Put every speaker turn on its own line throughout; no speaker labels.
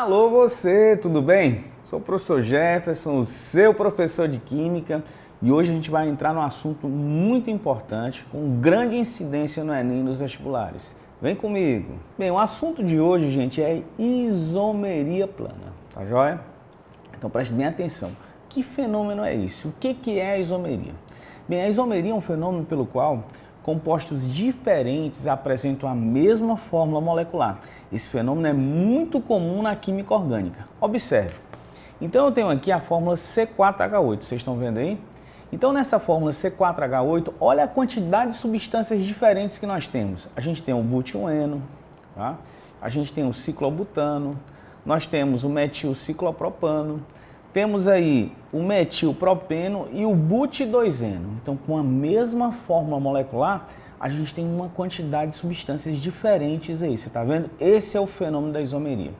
Alô você, tudo bem? Sou o professor Jefferson, o seu professor de Química, e hoje a gente vai entrar num assunto muito importante, com grande incidência no Enem e nos vestibulares. Vem comigo! Bem, o assunto de hoje, gente, é isomeria plana, tá joia? Então preste bem atenção. Que fenômeno é esse? O que é a isomeria? Bem, a isomeria é um fenômeno pelo qual compostos diferentes apresentam a mesma fórmula molecular. Esse fenômeno é muito comum na química orgânica. Observe. Então eu tenho aqui a fórmula C4H8, vocês estão vendo aí? Então nessa fórmula C4H8, olha a quantidade de substâncias diferentes que nós temos. A gente tem o butileno, tá? A gente tem o ciclobutano, nós temos o metilciclopropano, temos aí o metilpropeno e o but2eno. Então, com a mesma fórmula molecular, a gente tem uma quantidade de substâncias diferentes aí, você está vendo? Esse é o fenômeno da isomeria.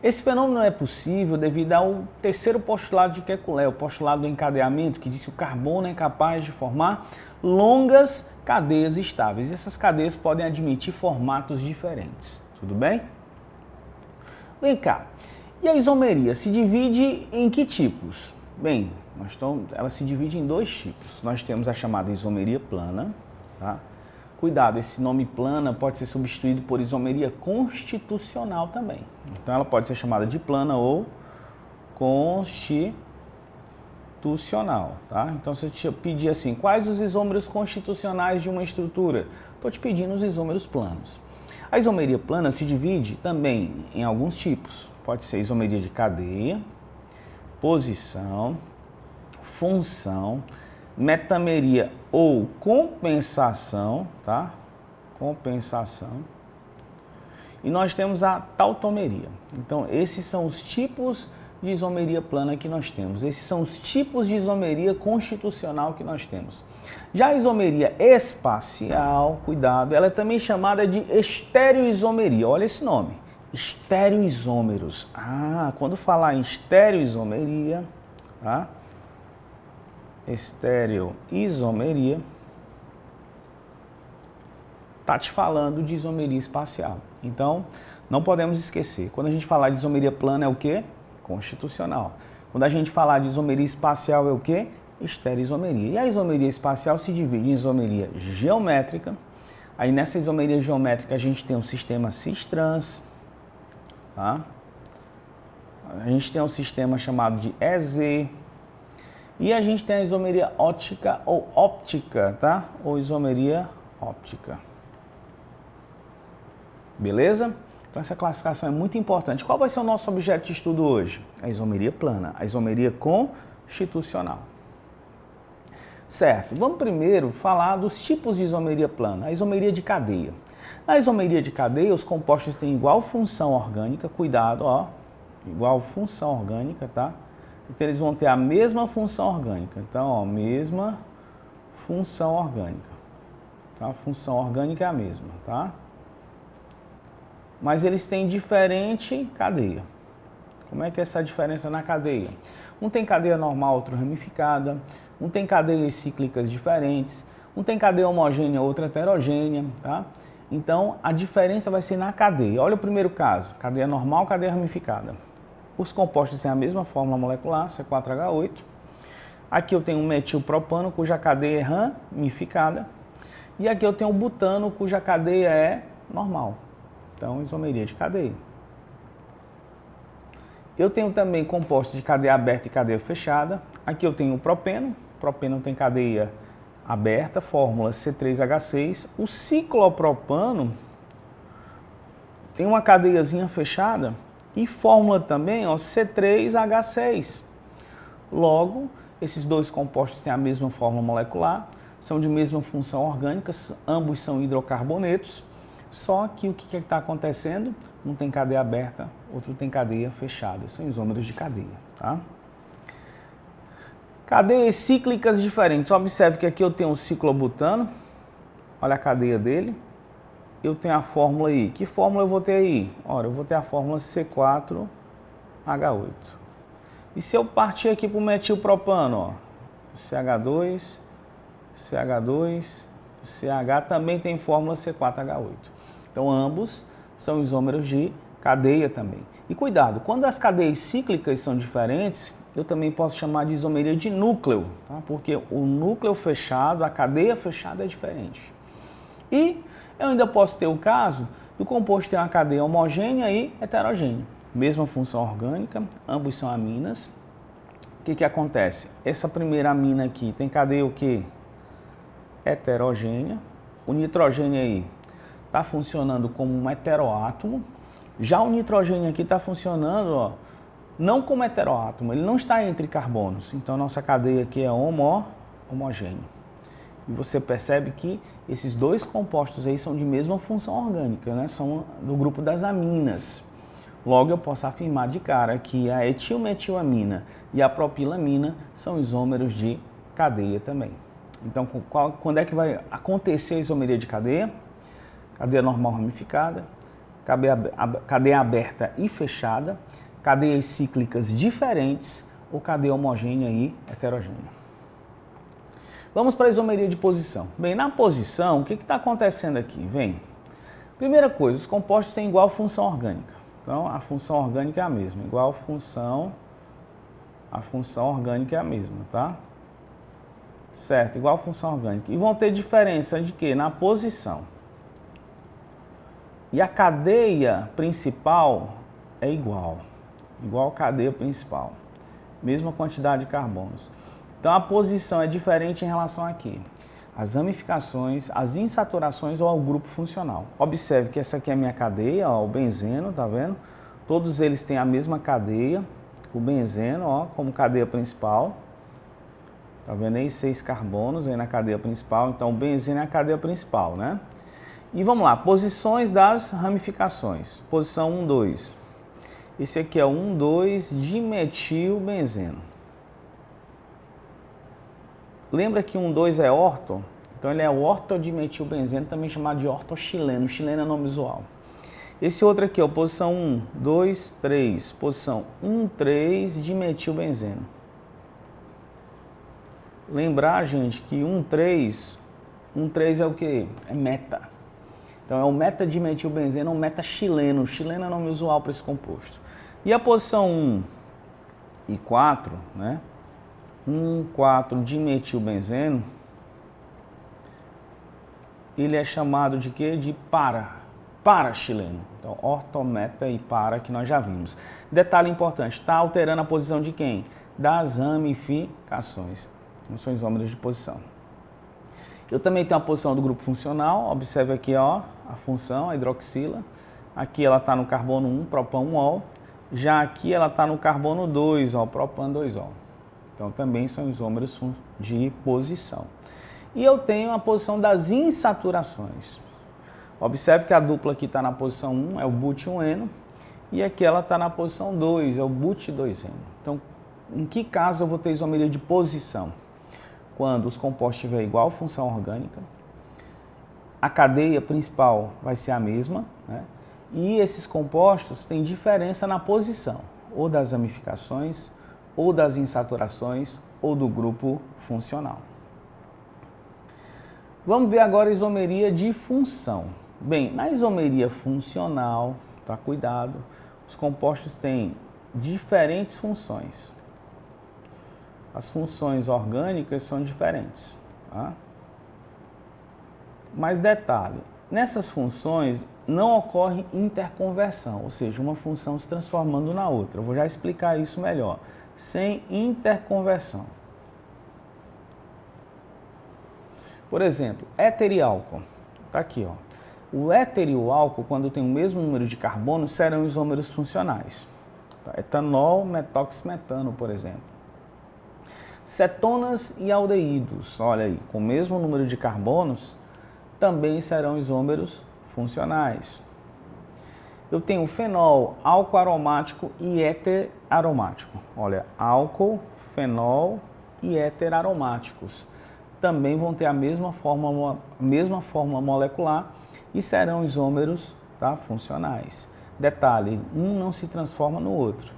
Esse fenômeno é possível devido ao terceiro postulado de Kekulé, o postulado do encadeamento, que diz que o carbono é capaz de formar longas cadeias estáveis. E essas cadeias podem admitir formatos diferentes, tudo bem? Vem cá. E a isomeria se divide em que tipos? Bem, ela se divide em dois tipos. Nós temos a chamada isomeria plana, tá? Cuidado, esse nome plana pode ser substituído por isomeria constitucional também. Então ela pode ser chamada de plana ou constitucional, tá? Então se eu te pedir assim, quais os isômeros constitucionais de uma estrutura? Estou te pedindo os isômeros planos. A isomeria plana se divide também em alguns tipos. Pode ser isomeria de cadeia, posição, função, metameria ou compensação, tá? Compensação. E nós temos a tautomeria. Então, esses são os tipos de isomeria plana que nós temos. Esses são os tipos de isomeria constitucional que nós temos. Já a isomeria espacial, cuidado, ela é também chamada de estereoisomeria. Olha esse nome. Estereoisômeros. Quando falar em estereoisomeria, tá? Estereoisomeria, tá te falando de isomeria espacial. Então, não podemos esquecer. Quando a gente falar de isomeria plana é o quê? Constitucional. Quando a gente falar de isomeria espacial é o quê? Estereoisomeria. E a isomeria espacial se divide em isomeria geométrica. Aí nessa isomeria geométrica a gente tem o sistema cis-trans. Tá? A gente tem um sistema chamado de EZ e a gente tem a isomeria ótica ou óptica, tá? Ou isomeria óptica. Beleza? Então essa classificação é muito importante. Qual vai ser o nosso objeto de estudo hoje? A isomeria plana, a isomeria constitucional. Certo, vamos primeiro falar dos tipos de isomeria plana. A isomeria de cadeia. Na isomeria de cadeia, os compostos têm igual função orgânica, cuidado, ó, igual função orgânica, tá? Então, eles vão ter a mesma função orgânica. Então, ó, mesma função orgânica, tá? A função orgânica é a mesma, tá? Mas eles têm diferente cadeia. Como é que é essa diferença na cadeia? Um tem cadeia normal, outro ramificada. Um tem cadeias cíclicas diferentes. Um tem cadeia homogênea, outro heterogênea, tá? Então, a diferença vai ser na cadeia. Olha o primeiro caso, cadeia normal, cadeia ramificada. Os compostos têm a mesma fórmula molecular, C4H8. Aqui eu tenho um metilpropano, cuja cadeia é ramificada. E aqui eu tenho o butano, cuja cadeia é normal. Então, isomeria de cadeia. Eu tenho também compostos de cadeia aberta e cadeia fechada. Aqui eu tenho o propeno. O propeno tem cadeia aberta, fórmula C3H6. O ciclopropano tem uma cadeiazinha fechada e fórmula também, ó, C3H6. Logo, esses dois compostos têm a mesma fórmula molecular, são de mesma função orgânica, ambos são hidrocarbonetos, só que o que está acontecendo? Um tem cadeia aberta, outro tem cadeia fechada, são isômeros de cadeia, tá? Cadeias cíclicas diferentes. Observe que aqui eu tenho o ciclobutano. Olha a cadeia dele. Eu tenho a fórmula aí. Que fórmula eu vou ter aí? Ora, eu vou ter a fórmula C4H8. E se eu partir aqui para o metilpropano, ó, CH2, CH2, CH também tem fórmula C4H8. Então, ambos são isômeros de cadeia também. E cuidado, quando as cadeias cíclicas são diferentes, eu também posso chamar de isomeria de núcleo, tá? Porque o núcleo fechado, a cadeia fechada é diferente. E eu ainda posso ter o caso do composto ter uma cadeia homogênea e heterogênea. Mesma função orgânica, ambos são aminas. O que acontece? Essa primeira amina aqui tem cadeia o quê? Heterogênea. O nitrogênio aí está funcionando como um heteroátomo. Já o nitrogênio aqui está funcionando, ó, não como heteroátomo, ele não está entre carbonos. Então, a nossa cadeia aqui é homogênea. E você percebe que esses dois compostos aí são de mesma função orgânica, né? São do grupo das aminas. Logo, eu posso afirmar de cara que a etilmetilamina e a propilamina são isômeros de cadeia também. Então, quando é que vai acontecer a isomeria de cadeia? Cadeia normal ramificada, cadeia aberta e fechada, cadeias cíclicas diferentes ou cadeia homogênea e heterogênea. Vamos para a isomeria de posição. Bem, na posição, o que está acontecendo aqui? Vem. Primeira coisa, os compostos têm igual função orgânica. Então, a função orgânica é a mesma. Igual a função orgânica é a mesma, tá? Certo, igual a função orgânica. E vão ter diferença de quê? Na posição. E a cadeia principal é igual a cadeia principal. Mesma quantidade de carbonos. Então, a posição é diferente em relação a quê? As ramificações, as insaturações ou ao grupo funcional. Observe que essa aqui é a minha cadeia, ó, o benzeno, tá vendo? Todos eles têm a mesma cadeia, o benzeno, ó, como cadeia principal. Tá vendo aí? 6 carbonos aí na cadeia principal. Então, o benzeno é a cadeia principal, né? E vamos lá, posições das ramificações. Posição 1, 2. Esse aqui é 1, 2 dimetilbenzeno. Lembra que 1, 2 é orto? Então ele é o ortodimetilbenzeno, também chamado de ortoxileno. Xileno é nome usual. Esse outro aqui, ó, posição 1, 2, 3. Posição 1, 3 dimetilbenzeno. Lembrar, gente, que 1, 3 é o quê? É meta. Então é o metadimetilbenzeno ou metaxileno. Xileno é nome usual para esse composto. E a posição 1 e 4, né? 1, 4 dimetilbenzeno, ele é chamado de quê? De paraxileno. Então, ortometa e para, que nós já vimos. Detalhe importante, está alterando a posição de quem? Das ramificações. Não são isômeros de posição. Eu também tenho a posição do grupo funcional. Observe aqui, ó, a função, a hidroxila. Aqui ela está no carbono 1, propan-1-ol. Já aqui ela está no carbono 2, ó, propan-2-ol. Então, também são isômeros de posição. E eu tenho a posição das insaturações. Observe que a dupla aqui está na posição 1, é o but-1-eno, e aqui ela está na posição 2, é o but-2-eno. Então, em que caso eu vou ter isomeria de posição? Quando os compostos tiverem igual função orgânica, a cadeia principal vai ser a mesma, né? E esses compostos têm diferença na posição, ou das ramificações, ou das insaturações, ou do grupo funcional. Vamos ver agora a isomeria de função. Bem, na isomeria funcional, tá? Cuidado, os compostos têm diferentes funções. As funções orgânicas são diferentes, tá? Mas detalhe, nessas funções não ocorre interconversão, ou seja, uma função se transformando na outra. Eu vou já explicar isso melhor. Sem interconversão. Por exemplo, éter e álcool. Está aqui, ó. O éter e o álcool, quando tem o mesmo número de carbonos, serão isômeros funcionais. Tá? Etanol, metoximetano, por exemplo. Cetonas e aldeídos, olha aí, com o mesmo número de carbonos, também serão isômeros funcionais. Eu tenho fenol, álcool aromático e éter aromático. Olha, álcool, fenol e éter aromáticos também vão ter a mesma forma molecular e serão isômeros, tá, funcionais. Detalhe, um não se transforma no outro.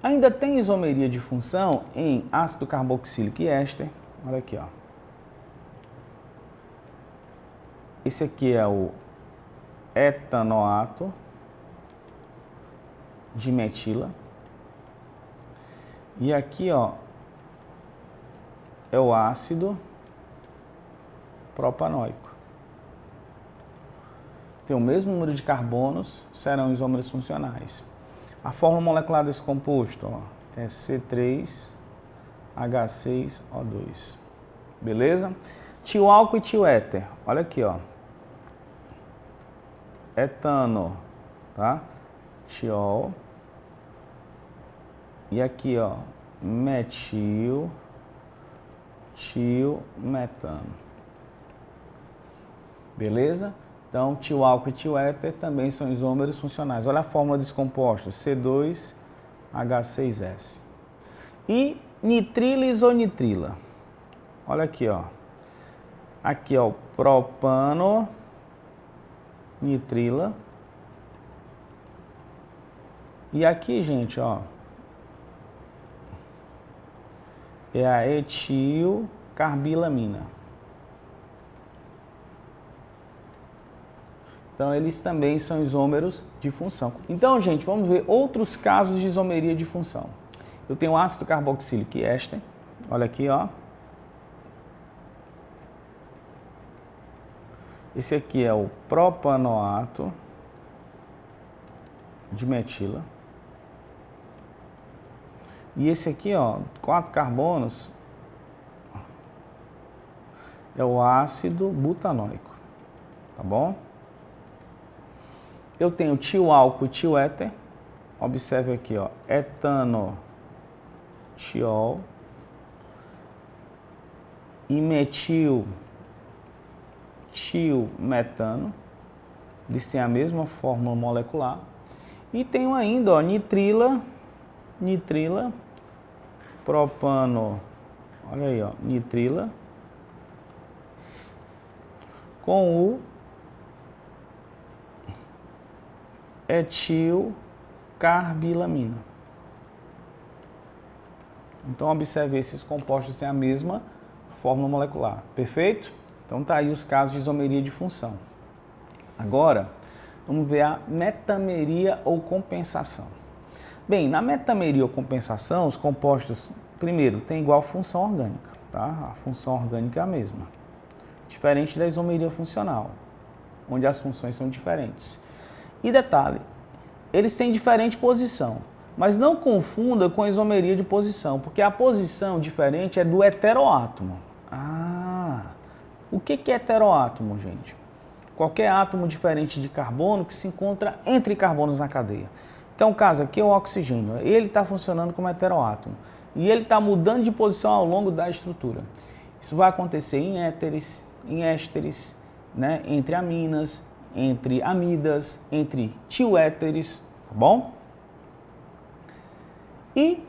Ainda tem isomeria de função em ácido carboxílico e éster. Olha aqui, ó. Esse aqui é o etanoato dimetila. E aqui, ó, é o ácido propanoico. Tem o mesmo número de carbonos, serão isômeros funcionais. A fórmula molecular desse composto, ó, é C3H6O2. Beleza? Tio álcool e tio éter. Olha aqui, ó. Etano, tá? Tiol. E aqui, ó, metil, tio, metano. Beleza? Então, tio álcool e tio éter também são isômeros funcionais. Olha a fórmula desse composto, C2H6S. E nitrila e isonitrila. Olha aqui, ó. Aqui, ó, propano, nitrila. E aqui, gente, ó, é a etilcarbilamina. Então, eles também são isômeros de função. Então, gente, vamos ver outros casos de isomeria de função. Eu tenho ácido carboxílico e éster. Olha aqui, ó. Esse aqui é o propanoato de metila. E esse aqui, ó, 4 carbonos, é o ácido butanoico, tá bom? Eu tenho tio álcool e tio éter. Observe aqui, ó, etano, tiol e metil, tio, metano. Eles têm a mesma fórmula molecular. E tenho ainda, ó, nitrila, propano, olha aí, ó, nitrila, com o etilcarbilamina. Então, observe, esses compostos têm a mesma fórmula molecular, perfeito? Então, tá aí os casos de isomeria de função. Agora, vamos ver a metameria ou compensação. Bem, na metameria ou compensação, os compostos, primeiro, têm igual função orgânica, tá? A função orgânica é a mesma. Diferente da isomeria funcional, onde as funções são diferentes. E detalhe, eles têm diferente posição, mas não confunda com a isomeria de posição, porque a posição diferente é do heteroátomo. O que é heteroátomo, gente? Qualquer átomo diferente de carbono que se encontra entre carbonos na cadeia. Então, o caso aqui é o oxigênio. Ele está funcionando como heteroátomo. E ele está mudando de posição ao longo da estrutura. Isso vai acontecer em éteres, em ésteres, né? Entre aminas, entre amidas, entre tioéteres, tá bom? E,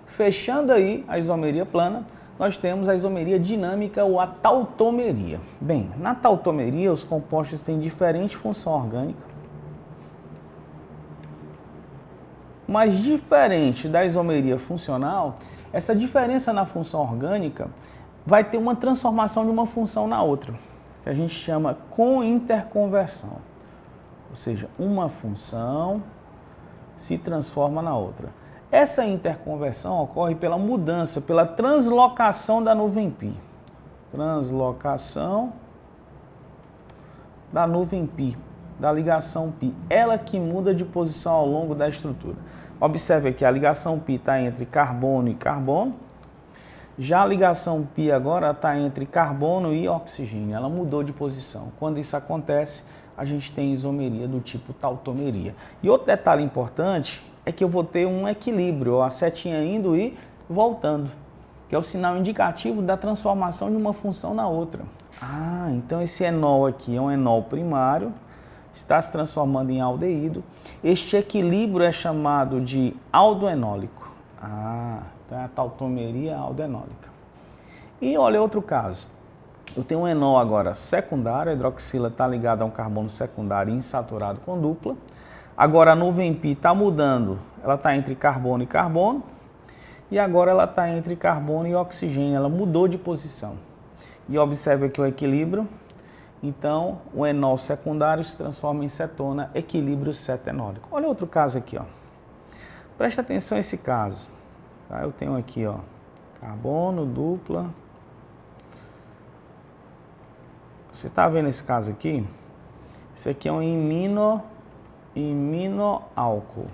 fechando aí a isomeria plana, nós temos a isomeria dinâmica ou a tautomeria. Bem, na tautomeria, os compostos têm diferente função orgânica, mas diferente da isomeria funcional, essa diferença na função orgânica vai ter uma transformação de uma função na outra, que a gente chama cointerconversão. Ou seja, uma função se transforma na outra. Essa interconversão ocorre pela mudança, pela translocação da nuvem π. Translocação da nuvem π, da ligação π. Ela que muda de posição ao longo da estrutura. Observe aqui, a ligação π está entre carbono e carbono. Já a ligação π agora está entre carbono e oxigênio. Ela mudou de posição. Quando isso acontece, a gente tem isomeria do tipo tautomeria. E outro detalhe importante é que eu vou ter um equilíbrio, a setinha indo e voltando, que é o sinal indicativo da transformação de uma função na outra. Então esse enol aqui é um enol primário, está se transformando em aldeído. Este equilíbrio é chamado de aldoenólico. Então é a tautomeria aldoenólica. E olha outro caso. Eu tenho um enol agora secundário, a hidroxila está ligada a um carbono secundário insaturado com dupla. Agora a nuvem π está mudando, ela está entre carbono e carbono. E agora ela está entre carbono e oxigênio, ela mudou de posição. E observe aqui o equilíbrio. Então, o enol secundário se transforma em cetona, equilíbrio cetenólico. Olha outro caso aqui, ó. Presta atenção nesse caso. Tá? Eu tenho aqui, ó, carbono, dupla. Você está vendo esse caso aqui? Esse aqui é um iminoálcool,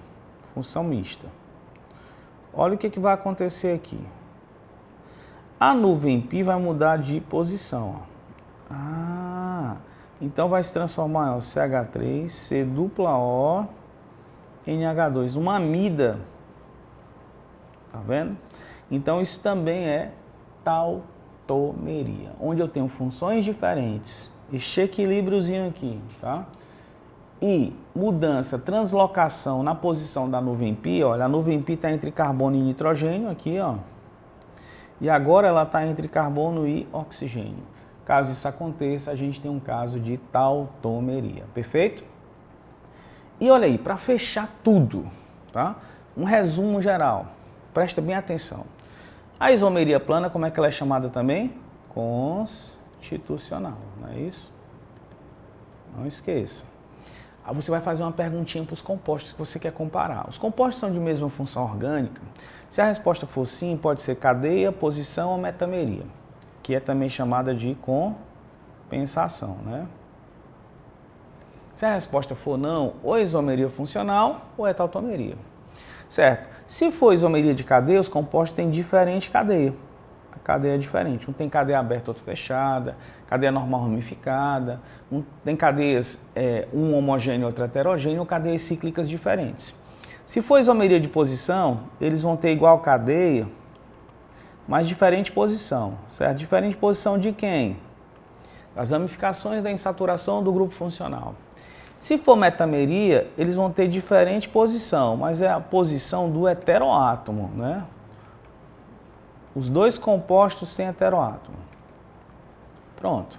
função mista. Olha o que vai acontecer aqui. A nuvem π vai mudar de posição. Ó. Então vai se transformar em CH3, C dupla O, NH2, uma amida. Tá vendo? Então isso também é tautomeria, onde eu tenho funções diferentes. Este equilíbriozinho aqui, tá? E mudança, translocação na posição da nuvem π, olha, a nuvem π está entre carbono e nitrogênio aqui, ó. E agora ela está entre carbono e oxigênio. Caso isso aconteça, a gente tem um caso de tautomeria, perfeito? E olha aí, para fechar tudo, tá? Um resumo geral, presta bem atenção. A isomeria plana, como é que ela é chamada também? Constitucional, não é isso? Não esqueça. Aí você vai fazer uma perguntinha para os compostos que você quer comparar. Os compostos são de mesma função orgânica? Se a resposta for sim, pode ser cadeia, posição ou metameria, que é também chamada de compensação, né? Se a resposta for não, ou é isomeria funcional ou é tautomeria, certo? Se for isomeria de cadeia, os compostos têm diferente cadeia. A cadeia é diferente. Um tem cadeia aberta, outro fechada, cadeia normal ramificada, tem cadeias, um homogêneo e outro heterogêneo, ou cadeias cíclicas diferentes. Se for isomeria de posição, eles vão ter igual cadeia, mas diferente posição, certo? Diferente posição de quem? Das ramificações da insaturação do grupo funcional. Se for metameria, eles vão ter diferente posição, mas é a posição do heteroátomo, né? Os dois compostos têm heteroátomo. Pronto.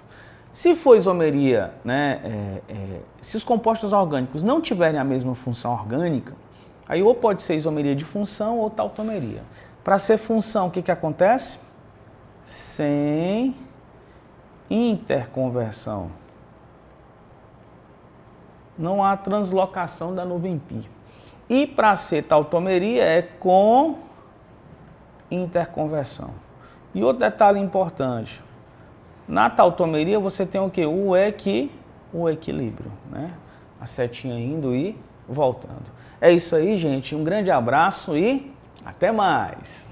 Se for isomeria, né, se os compostos orgânicos não tiverem a mesma função orgânica, aí ou pode ser isomeria de função ou tautomeria. Para ser função, o que acontece? Sem interconversão. Não há translocação da nuvem π. E para ser tautomeria é com interconversão. E outro detalhe importante, na tautomeria você tem o quê? O equilíbrio, né? A setinha indo e voltando. É isso aí, gente. Um grande abraço e até mais!